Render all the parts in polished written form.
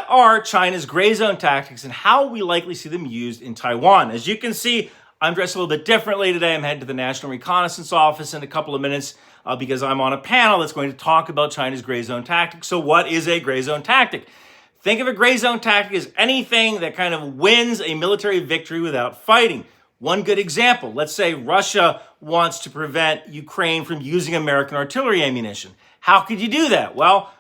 are China's gray zone tactics and how we likely see them used in Taiwan? As you can see, I'm dressed a little bit differently today. I'm headed to the National Reconnaissance Office in a couple of minutes because I'm on a panel that's going to talk about China's gray zone tactics. So what is a gray zone tactic? Think of a gray zone tactic as anything that kind of wins a military victory without fighting. One good example, let's say Russia wants to prevent Ukraine from using American artillery ammunition. How could you do that? Well,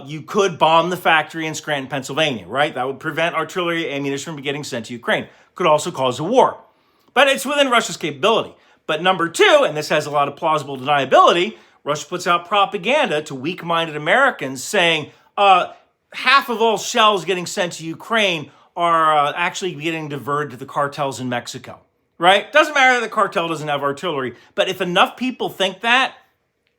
you could bomb the factory in Scranton, Pennsylvania, right? That would prevent artillery ammunition from getting sent to Ukraine. Could also cause a war. But it's within Russia's capability. But number two, and this has a lot of plausible deniability, Russia puts out propaganda to weak-minded Americans saying half of all shells getting sent to Ukraine are actually getting diverted to the cartels in Mexico, right? Doesn't matter that the cartel doesn't have artillery, but if enough people think that,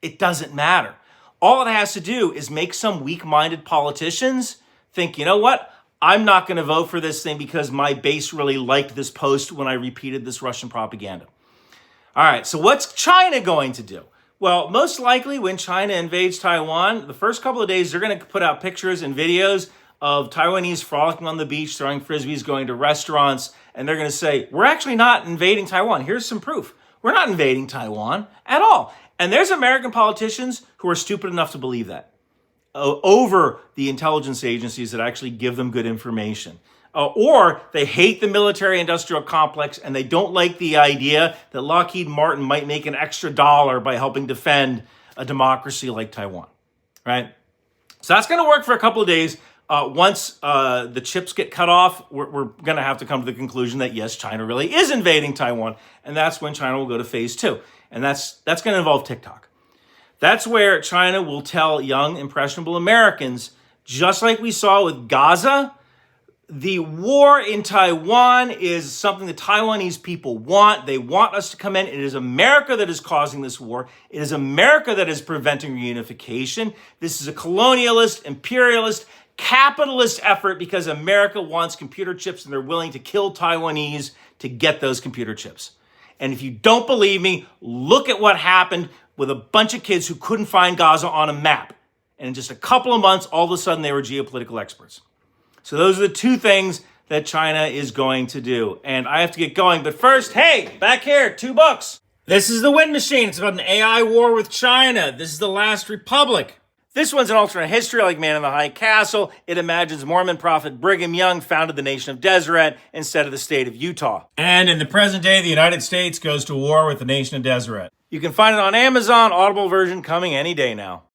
it doesn't matter. All it has to do is make some weak-minded politicians think, you know what? I'm not going to vote for this thing because my base really liked this post when I repeated this Russian propaganda. All right, so what's China going to do? Well, most likely when China invades Taiwan, the first couple of days, they're going to put out pictures and videos of Taiwanese frolicking on the beach, throwing frisbees, going to restaurants, and they're going to say, we're actually not invading Taiwan. Here's some proof. We're not invading Taiwan at all. And there's American politicians who are stupid enough to believe that over the intelligence agencies that actually give them good information. Or they hate the military-industrial complex and they don't like the idea that Lockheed Martin might make an extra dollar by helping defend a democracy like Taiwan, right? So that's going to work for a couple of days. Once the chips get cut off, we're going to have to come to the conclusion that, yes, China really is invading Taiwan, and that's when China will go to phase two. And that's going to involve TikTok. That's where China will tell young, impressionable Americans, just like we saw with Gaza, the war in Taiwan is something the Taiwanese people want. They want us to come in. It is America that is causing this war. It is America that is preventing reunification. This is a colonialist, imperialist, capitalist effort because America wants computer chips and they're willing to kill Taiwanese to get those computer chips. And if you don't believe me, look at what happened with a bunch of kids who couldn't find Gaza on a map. And in just a couple of months, all of a sudden they were geopolitical experts. So those are the two things that China is going to do. And I have to get going. But first, hey, back here, 2 books. This is The Wind Machine. It's about an AI war with China. This is The Last Republic. This one's an alternate history like Man in the High Castle. It imagines Mormon prophet Brigham Young founded the nation of Deseret instead of the state of Utah. And in the present day, the United States goes to war with the nation of Deseret. You can find it on Amazon, Audible version coming any day now.